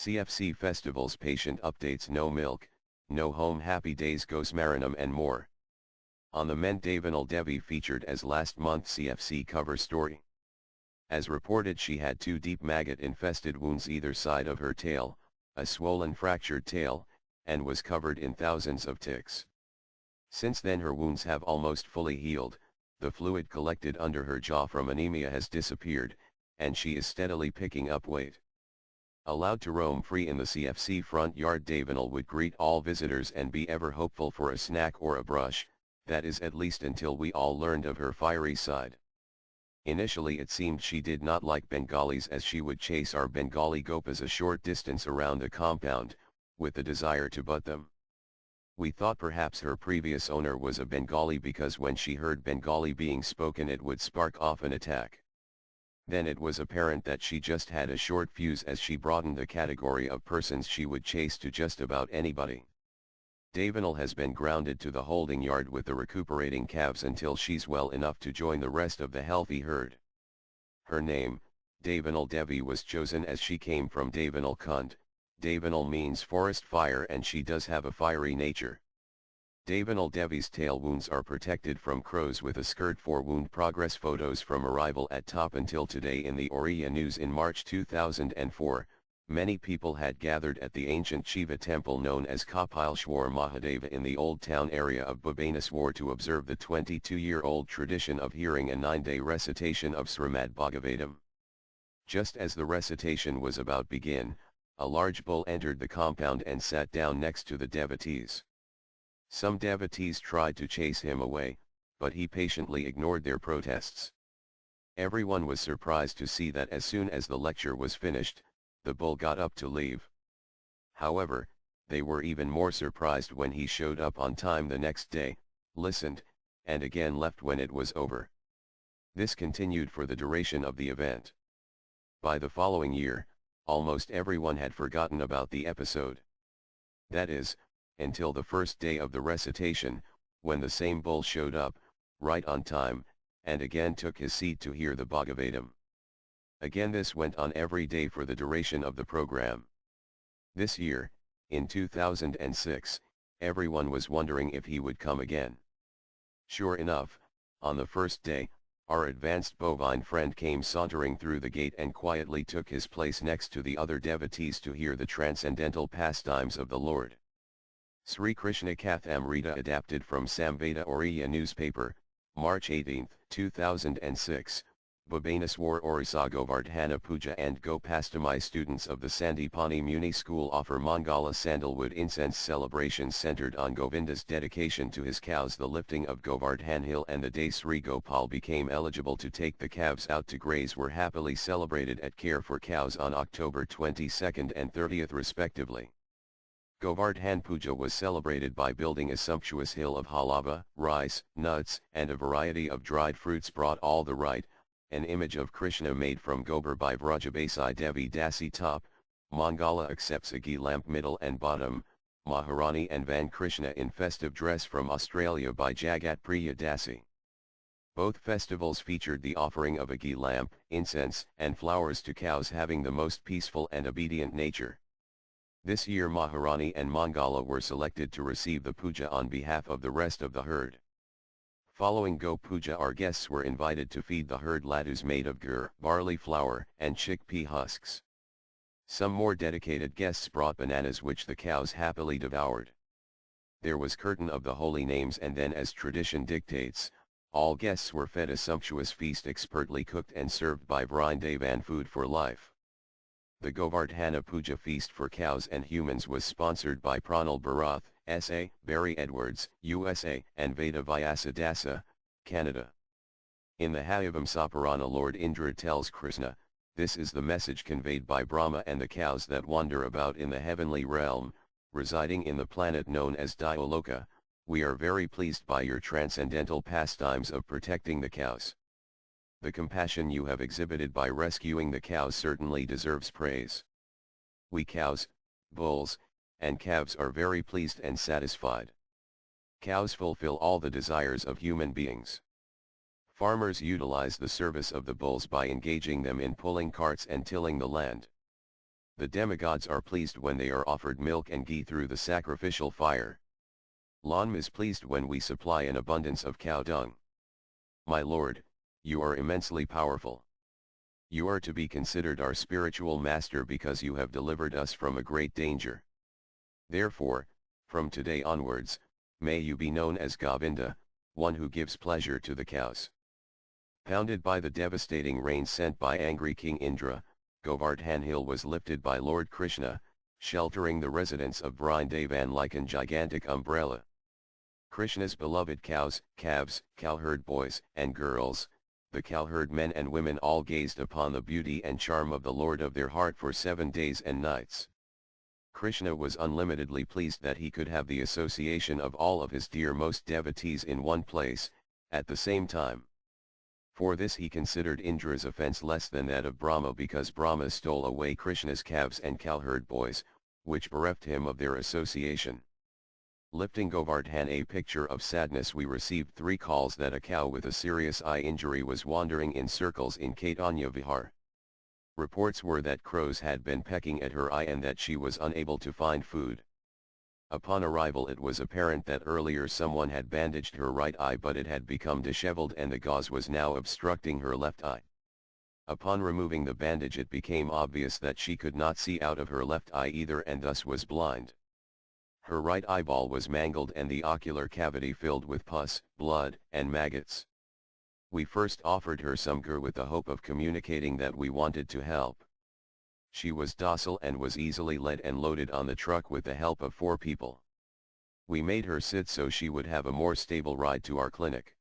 CFC festivals, patient updates, no milk, no home, happy days, Gosmarinum and more. On the men, Davanal Devi featured as last month's CFC cover story. As reported, she had 2 deep maggot-infested wounds either side of her tail, a swollen fractured tail, and was covered in thousands of ticks. Since then her wounds have almost fully healed, the fluid collected under her jaw from anemia has disappeared, and she is steadily picking up weight. Allowed to roam free in the CFC front yard, Davanal would greet all visitors and be ever hopeful for a snack or a brush, that is at least until we all learned of her fiery side. Initially it seemed she did not like Bengalis, as she would chase our Bengali gopas a short distance around the compound, with the desire to butt them. We thought perhaps her previous owner was a Bengali, because when she heard Bengali being spoken it would spark off an attack. Then it was apparent that she just had a short fuse, as she broadened the category of persons she would chase to just about anybody. Davanal has been grounded to the holding yard with the recuperating calves until she's well enough to join the rest of the healthy herd. Her name, Davanal Devi, was chosen as she came from Davanal Kund. Davanal means forest fire, and she does have a fiery nature. Davanal Devi's tail wounds are protected from crows with a skirt for wound progress. Photos from arrival at top until today. In the Oriya News in March 2004, many people had gathered at the ancient Shiva temple known as Kapileshwar Mahadeva in the old town area of Bhubaneswar to observe the 22-year-old tradition of hearing a 9-day recitation of Srimad Bhagavatam. Just as the recitation was about begin, a large bull entered the compound and sat down next to the devotees. Some devotees tried to chase him away, but he patiently ignored their protests. Everyone was surprised to see that as soon as the lecture was finished, the bull got up to leave. However, they were even more surprised when he showed up on time the next day, listened, and again left when it was over. This continued for the duration of the event. By the following year, almost everyone had forgotten about the episode. That is, until the first day of the recitation, when the same bull showed up, right on time, and again took his seat to hear the Bhagavatam. Again this went on every day for the duration of the program. This year, in 2006, everyone was wondering if he would come again. Sure enough, on the first day, our advanced bovine friend came sauntering through the gate and quietly took his place next to the other devotees to hear the transcendental pastimes of the Lord. Sri Krishna Kathamrita, adapted from Samveda Oriya newspaper, March 18, 2006, Bhubaneswar Orissa. Govardhana Puja and Gopastamai. Students of the Sandipani Muni School offer Mangala sandalwood incense celebrations centered on Govinda's dedication to his cows. The lifting of Govardhan Hill and the day Sri Gopal became eligible to take the calves out to graze were happily celebrated at Care for Cows on October 22 and 30 respectively. Govardhan Puja was celebrated by building a sumptuous hill of halava, rice, nuts, and a variety of dried fruits brought all the right. An image of Krishna made from gobar by Vrajabasi Devi Dasi top, Mangala accepts a ghee lamp middle and bottom, Maharani and Van Krishna in festive dress from Australia by Jagat Priya Dasi. Both festivals featured the offering of a ghee lamp, incense, and flowers to cows having the most peaceful and obedient nature. This year Maharani and Mangala were selected to receive the puja on behalf of the rest of the herd. Following Go Puja, our guests were invited to feed the herd laddus made of gur, barley flour, and chickpea husks. Some more dedicated guests brought bananas which the cows happily devoured. There was kirtan of the holy names, and then, as tradition dictates, all guests were fed a sumptuous feast expertly cooked and served by Vrindavan Food for Life. The Govardhana Puja feast for cows and humans was sponsored by Pranal Bharath, S.A., Barry Edwards, USA, and Veda Vyasa Dasa, Canada. In the Hayavamsapurana, Lord Indra tells Krishna, "This is the message conveyed by Brahma and the cows that wander about in the heavenly realm, residing in the planet known as Dyaloka. We are very pleased by your transcendental pastimes of protecting the cows. The compassion you have exhibited by rescuing the cows certainly deserves praise. We cows, bulls, and calves are very pleased and satisfied. Cows fulfill all the desires of human beings. Farmers utilize the service of the bulls by engaging them in pulling carts and tilling the land. The demigods are pleased when they are offered milk and ghee through the sacrificial fire. Lanm is pleased when we supply an abundance of cow dung. My Lord, you are immensely powerful. You are to be considered our spiritual master because you have delivered us from a great danger. Therefore, from today onwards, may you be known as Govinda, one who gives pleasure to the cows. Pounded by the devastating rain sent by angry King Indra, Govardhan Hill was lifted by Lord Krishna, sheltering the residents of Vrindavan like a gigantic umbrella. Krishna's beloved cows, calves, cowherd boys and girls, the cowherd men and women all gazed upon the beauty and charm of the Lord of their heart for 7 days and nights. Krishna was unlimitedly pleased that he could have the association of all of his dearmost devotees in one place, at the same time. For this he considered Indra's offense less than that of Brahma because Brahma stole away Krishna's calves and cowherd boys, which bereft him of their association. Lifting Govardhan a picture of sadness, we received 3 calls that a cow with a serious eye injury was wandering in circles in Caitanya Vihar. Reports were that crows had been pecking at her eye and that she was unable to find food. Upon arrival it was apparent that earlier someone had bandaged her right eye, but it had become disheveled and the gauze was now obstructing her left eye. Upon removing the bandage it became obvious that she could not see out of her left eye either and thus was blind. Her right eyeball was mangled and the ocular cavity filled with pus, blood, and maggots. We first offered her some ghee with the hope of communicating that we wanted to help. She was docile and was easily led and loaded on the truck with the help of 4 people. We made her sit so she would have a more stable ride to our clinic.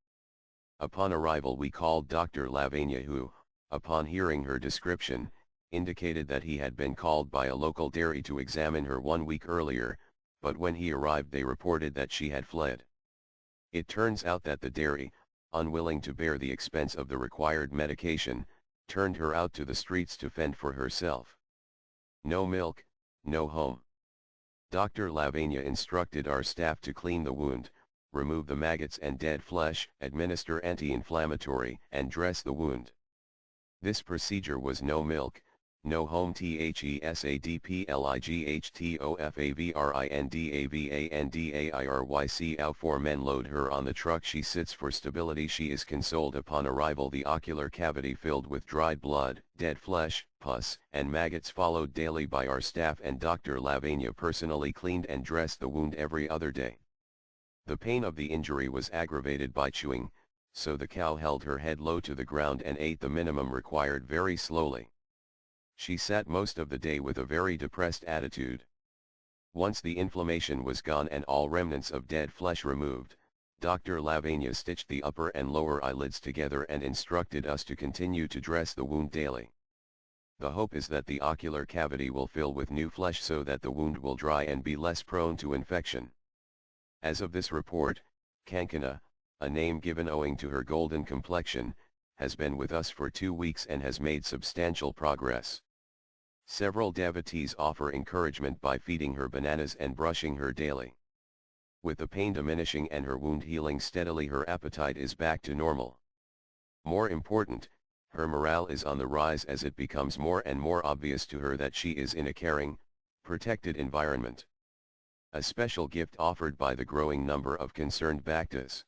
Upon arrival we called Dr. Lavanya who, upon hearing her description, indicated that he had been called by a local dairy to examine her 1 week earlier, but when he arrived they reported that she had fled. It turns out that the dairy, unwilling to bear the expense of the required medication, turned her out to the streets to fend for herself. No milk, no home. Dr. Lavanya instructed our staff to clean the wound, remove the maggots and dead flesh, administer anti-inflammatory, and dress the wound. This procedure was no milk, no home. THESADPLIGHTOFAVRINDAVANDAVANDAIRYC out 4 men load her on the truck. She sits for stability. She is consoled upon arrival. The ocular cavity filled with dried blood, dead flesh, pus, and maggots followed daily by our staff, and Dr. Lavanya personally cleaned and dressed the wound every other day. The pain of the injury was aggravated by chewing, so the cow held her head low to the ground and ate the minimum required very slowly. She sat most of the day with a very depressed attitude. Once the inflammation was gone and all remnants of dead flesh removed, Dr. Lavanya stitched the upper and lower eyelids together and instructed us to continue to dress the wound daily. The hope is that the ocular cavity will fill with new flesh so that the wound will dry and be less prone to infection. As of this report, Kankana, a name given owing to her golden complexion, has been with us for 2 weeks and has made substantial progress. Several devotees offer encouragement by feeding her bananas and brushing her daily. With the pain diminishing and her wound healing steadily, her appetite is back to normal. More important, her morale is on the rise as it becomes more and more obvious to her that she is in a caring, protected environment. A special gift offered by the growing number of concerned bhaktas.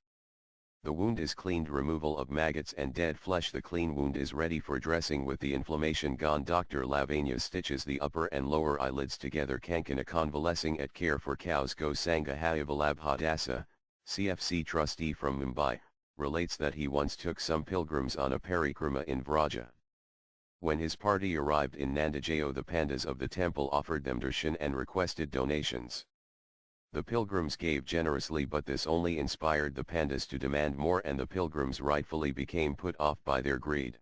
The wound is cleaned, removal of maggots and dead flesh. The clean wound is ready for dressing with the inflammation gone. Dr. Lavanya stitches the upper and lower eyelids together. Kankana, convalescing at Care for Cows Go Sangha Hayavalabhadasa, CFC trustee from Mumbai, relates that he once took some pilgrims on a parikrama in Vraja. When his party arrived in Nandajayo, the pandas of the temple offered them darshan and requested donations. The pilgrims gave generously, but this only inspired the pandas to demand more, and the pilgrims rightfully became put off by their greed.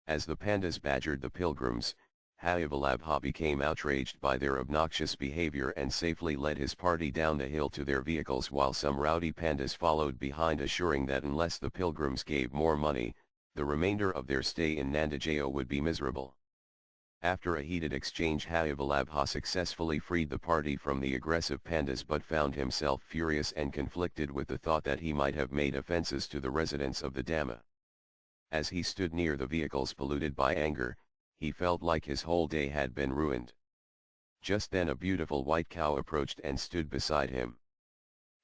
As the pandas badgered the pilgrims, Hayavalabha became outraged by their obnoxious behavior and safely led his party down the hill to their vehicles, while some rowdy pandas followed behind, assuring that unless the pilgrims gave more money, the remainder of their stay in Nandajayo would be miserable. After a heated exchange, Hayavalabha successfully freed the party from the aggressive pandas, but found himself furious and conflicted with the thought that he might have made offences to the residents of the Dhamma. As he stood near the vehicles polluted by anger, he felt like his whole day had been ruined. Just then a beautiful white cow approached and stood beside him.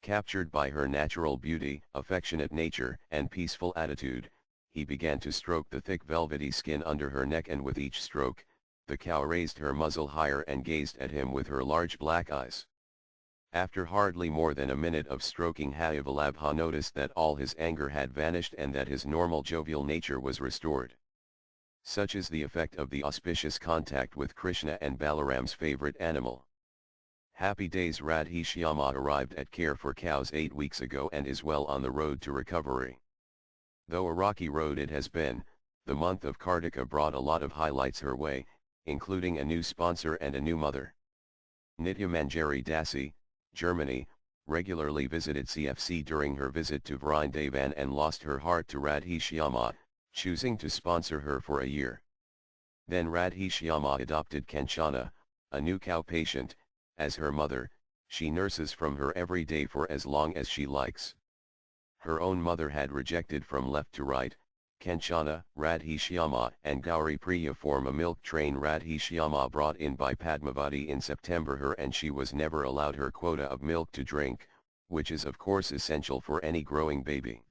Captured by her natural beauty, affectionate nature, and peaceful attitude, he began to stroke the thick velvety skin under her neck, and with each stroke, the cow raised her muzzle higher and gazed at him with her large black eyes. After hardly more than a minute of stroking, Hayavallabha noticed that all his anger had vanished and that his normal jovial nature was restored. Such is the effect of the auspicious contact with Krishna and Balaram's favorite animal. Happy Days Radhi Shyama arrived at Care for Cows 8 weeks ago and is well on the road to recovery. Though a rocky road it has been, the month of Kartika brought a lot of highlights her way, including a new sponsor and a new mother. Nitya Manjari Dasi, Germany, regularly visited CFC during her visit to Vrindavan and lost her heart to Radhi Shyama, choosing to sponsor her for a year. Then Radhi Shyama adopted Kanchana, a new cow patient, as her mother. She nurses from her every day for as long as she likes. Her own mother had rejected from left to right. Kanchana, Radhi Shyama and Gauri Priya form a milk train Radhi Shyama brought in by Padmavati in September her, and she was never allowed her quota of milk to drink, which is of course essential for any growing baby.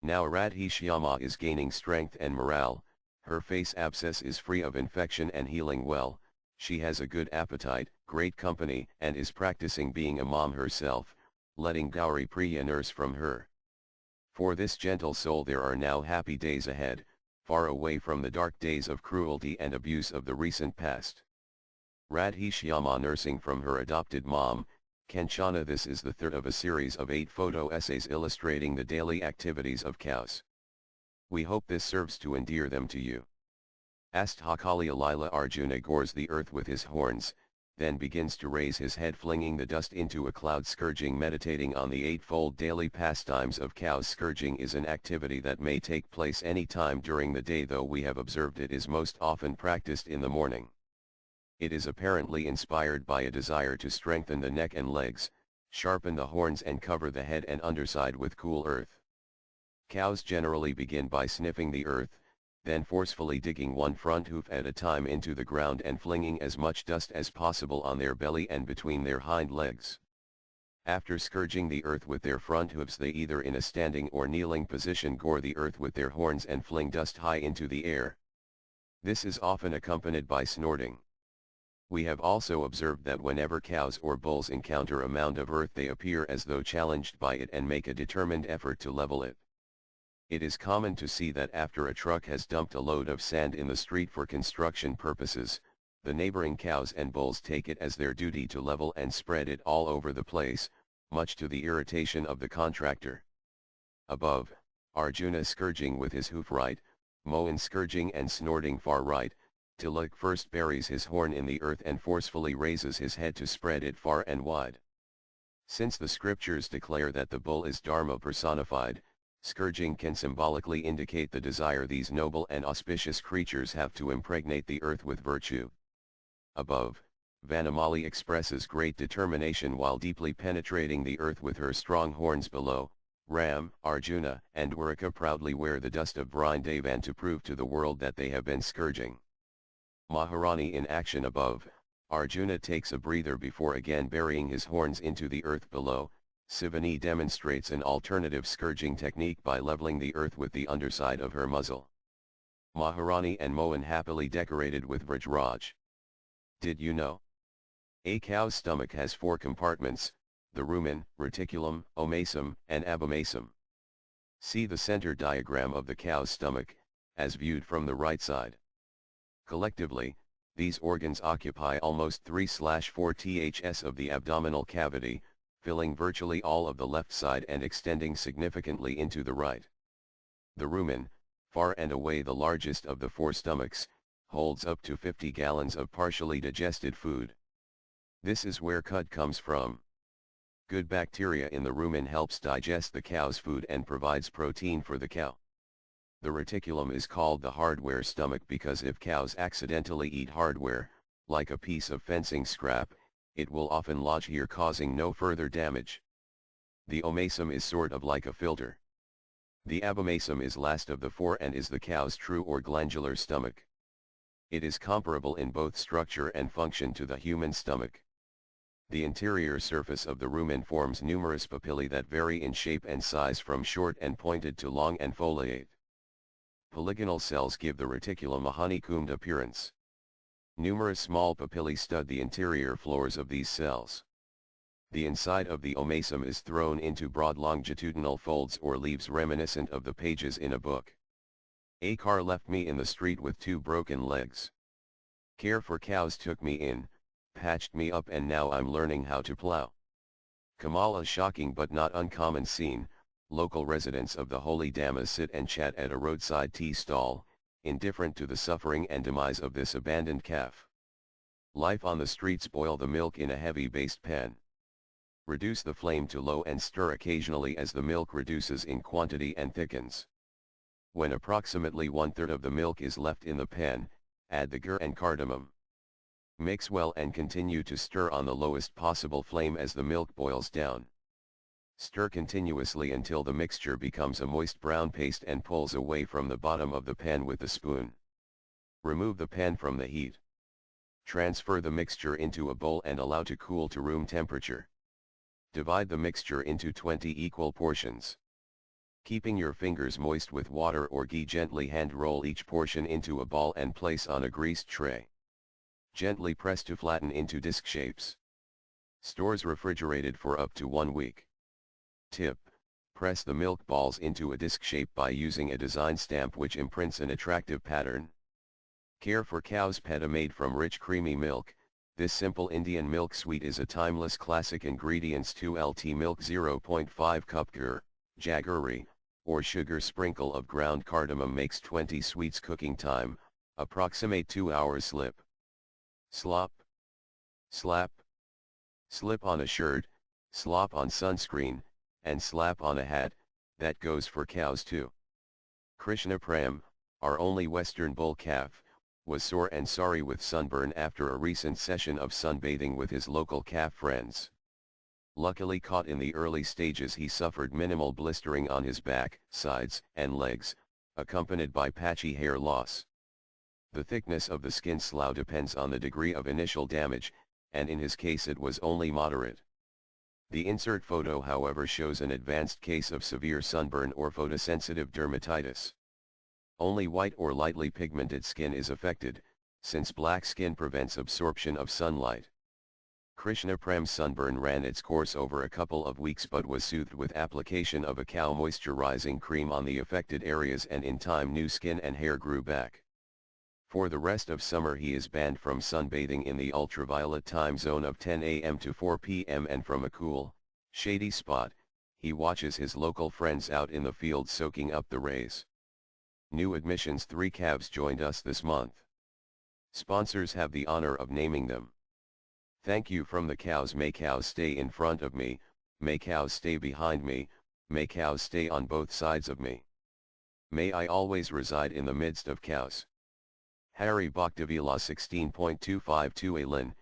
Now Radhi Shyama is gaining strength and morale, her face abscess is free of infection and healing well, she has a good appetite, great company, and is practicing being a mom herself, letting Gauri Priya nurse from her. For this gentle soul there are now happy days ahead, far away from the dark days of cruelty and abuse of the recent past. Radhi Shyama nursing from her adopted mom, Kanchana. This is the third of a series of 8 photo essays illustrating the daily activities of cows. We hope this serves to endear them to you. Asthakalya Lila Arjuna gores the earth with his horns, then begins to raise his head, flinging the dust into a cloud, scourging, meditating on the 8-fold daily pastimes of cows. Scourging is an activity that may take place any time during the day, though we have observed it is most often practiced in the morning. It is apparently inspired by a desire to strengthen the neck and legs, sharpen the horns and cover the head and underside with cool earth. Cows generally begin by sniffing the earth, then forcefully digging one front hoof at a time into the ground and flinging as much dust as possible on their belly and between their hind legs. After scourging the earth with their front hooves, they either in a standing or kneeling position gore the earth with their horns and fling dust high into the air. This is often accompanied by snorting. We have also observed that whenever cows or bulls encounter a mound of earth, they appear as though challenged by it and make a determined effort to level it. It is common to see that after a truck has dumped a load of sand in the street for construction purposes, the neighboring cows and bulls take it as their duty to level and spread it all over the place, much to the irritation of the contractor. Above, Arjuna scourging with his hoof right, Mohan scourging and snorting far right. Tilak first buries his horn in the earth and forcefully raises his head to spread it far and wide. Since the scriptures declare that the bull is Dharma personified, scourging can symbolically indicate the desire these noble and auspicious creatures have to impregnate the earth with virtue. Above, Vanamali expresses great determination while deeply penetrating the earth with her strong horns. Below, Ram, Arjuna, and Dwaraka proudly wear the dust of Vrindavan to prove to the world that they have been scourging. Maharani in action. Above, Arjuna takes a breather before again burying his horns into the earth. Below, Sivani demonstrates an alternative scourging technique by leveling the earth with the underside of her muzzle. Maharani and Mohan happily decorated with Vrajraj. Did you know? A cow's stomach has 4 compartments, the rumen, reticulum, omasum, and abomasum. See the center diagram of the cow's stomach, as viewed from the right side. Collectively, these organs occupy almost 3/4 ths of the abdominal cavity, filling virtually all of the left side and extending significantly into the right. The rumen, far and away the largest of the 4 stomachs, holds up to 50 gallons of partially digested food. This is where cud comes from. Good bacteria in the rumen helps digest the cow's food and provides protein for the cow. The reticulum is called the hardware stomach because if cows accidentally eat hardware, like a piece of fencing scrap, it will often lodge here causing no further damage. The omasum is sort of like a filter. The abomasum is last of the 4 and is the cow's true or glandular stomach. It is comparable in both structure and function to the human stomach. The interior surface of the rumen forms numerous papillae that vary in shape and size from short and pointed to long and foliate. Polygonal cells give the reticulum a honeycombed appearance. Numerous small papillae stud the interior floors of these cells. The inside of the omasum is thrown into broad longitudinal folds or leaves reminiscent of the pages in a book. A car left me in the street with 2 broken legs. Care for Cows took me in, patched me up, and now I'm learning how to plow. Kamala, shocking but not uncommon scene. Local residents of the Holy Dhamma sit and chat at a roadside tea stall, indifferent to the suffering and demise of this abandoned calf. Life on the streets: boil the milk in a heavy based pan. Reduce the flame to low and stir occasionally as the milk reduces in quantity and thickens. When approximately 1/3 of the milk is left in the pan, add the ghee and cardamom. Mix well and continue to stir on the lowest possible flame as the milk boils down. Stir continuously until the mixture becomes a moist brown paste and pulls away from the bottom of the pan with the spoon. Remove the pan from the heat. Transfer the mixture into a bowl and allow to cool to room temperature. Divide the mixture into 20 equal portions. Keeping your fingers moist with water or ghee, gently hand roll each portion into a ball and place on a greased tray. Gently press to flatten into disc shapes. Stores refrigerated for up to 1 week. Tip: press the milk balls into a disc shape by using a design stamp which imprints an attractive pattern. Care for Cows peta made from rich creamy milk. This simple Indian milk sweet is a timeless classic. Ingredients: 2 lt milk, 0.5 cup ghee, jaggery, or sugar, sprinkle of ground cardamom makes 20 sweets. Cooking time, approximate 2 hours. Slip, slop, slap, slip on a shirt, slop on sunscreen, and slap on a hat. That goes for cows too. Krishna Pram, our only Western bull calf, was sore and sorry with sunburn after a recent session of sunbathing with his local calf friends. Luckily caught in the early stages, he suffered minimal blistering on his back, sides, and legs, accompanied by patchy hair loss. The thickness of the skin slough depends on the degree of initial damage, and in his case it was only moderate. The insert photo, however, shows an advanced case of severe sunburn or photosensitive dermatitis. Only white or lightly pigmented skin is affected, since black skin prevents absorption of sunlight. Krishna Pram's sunburn ran its course over a couple of weeks but was soothed with application of a cow moisturizing cream on the affected areas, and in time new skin and hair grew back. For the rest of summer he is banned from sunbathing in the ultraviolet time zone of 10 a.m. to 4 p.m. and from a cool, shady spot, he watches his local friends out in the field soaking up the rays. New admissions: 3 calves joined us this month. Sponsors have the honor of naming them. Thank you from the cows. May cows stay in front of me, may cows stay behind me, may cows stay on both sides of me. May I always reside in the midst of cows. Harry Bhaktivila 16.252 Alin,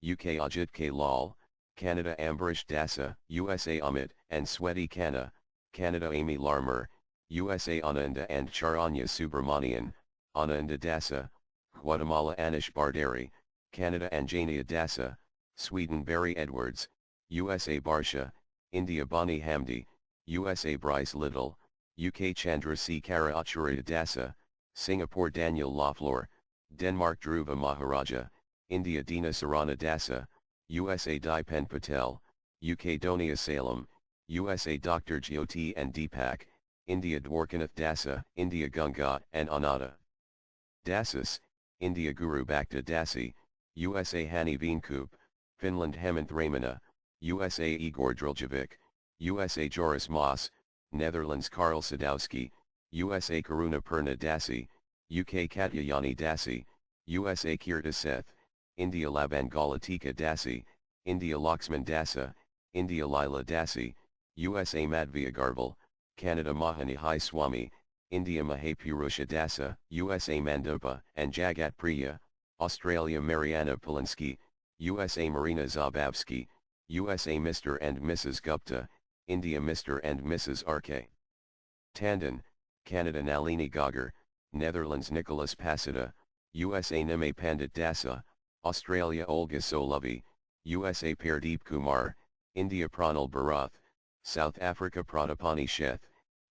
UK Ajit K. Lal, Canada Ambarish Dasa, USA Amit and Sweti Khanna, Canada Amy Larmer, USA Ananda and Charanya Subramanian, Ananda Dasa, Guatemala Anish Bardari, Canada Anjania Dasa, Sweden Barry Edwards, USA Barsha, India Bani Hamdi, USA Bryce Little, UK Chandra C. Kara Acharya Dasa, Singapore Daniel Lafleur, Denmark Dhruva Maharaja, India Dina Sarana Dasa, USA Dipen Patel, UK Donia Salem, USA Dr. Jyoti and Deepak, India Dwarkanath Dasa, India Gunga and Anada Dasas, India Guru Bhakta Dasi, USA Hani Veenkoop, Finland Hemant Ramana, USA Igor Druljevic, USA Joris Moss, Netherlands Karl Sadowski, USA Karuna Purna Dasi, UK Katyayani Dasi, USA Kirta Seth, India Laban Galatika Dasi, India Laxman Dasa, India Lila Dasi, USA Madhvya Garval, Canada Mahanihai Swami, India Mahapurusha Dasa, USA Mandopa and Jagat Priya, Australia Mariana Polinsky, USA Marina Zabavsky, USA Mr. and Mrs. Gupta, India Mr. and Mrs. R.K. Tandon, Canada Nalini Gagar, Netherlands Nicholas Passada, USA Nime Pandit Dasa, Australia Olga Solovi, USA Pardeep Kumar, India Pranal Bharath, South Africa Pratapani Sheth,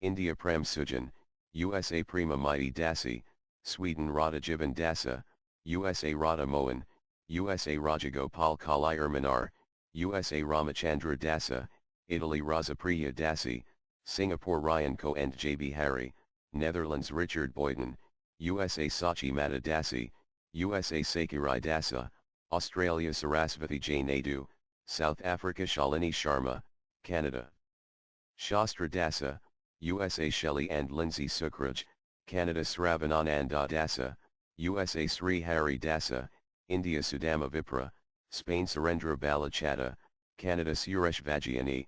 India Prem Sujan, USA Prema Mighty Dasi, Sweden Radha Jivan Dasa, USA Radha Mohan, USA Rajagopal Kalai Ermanar, USA Ramachandra Dasa, Italy Razapriya Dasi, Singapore Ryan Ko and JB Harry, Netherlands Richard Boyden, USA Sachi Mata Dasi, USA Sakirai Dasa, Australia Sarasvati Jane Naidu, South Africa Shalini Sharma, Canada Shastra Dasa, USA Shelley and Lindsay Sukraj, Canada Sravanananda Dasa, USA Sri Hari Dasa, India Sudama Vipra, Spain Surendra Balachatta, Canada Suresh Vajayani,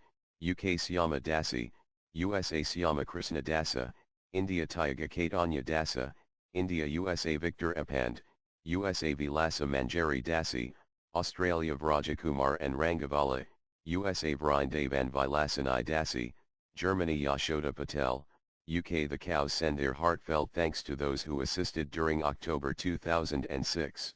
UK Syama Dasi, USA Syama Krishna Dasa, India Tyaga Caitanya Dasa, India USA Victor Epand, USA Vilasa Manjari Dasi, Australia Vrajakumar and Rangavala, USA Vrindev and Vilasanai Dasi, Germany Yashoda Patel, UK The cows send their heartfelt thanks to those who assisted during October 2006.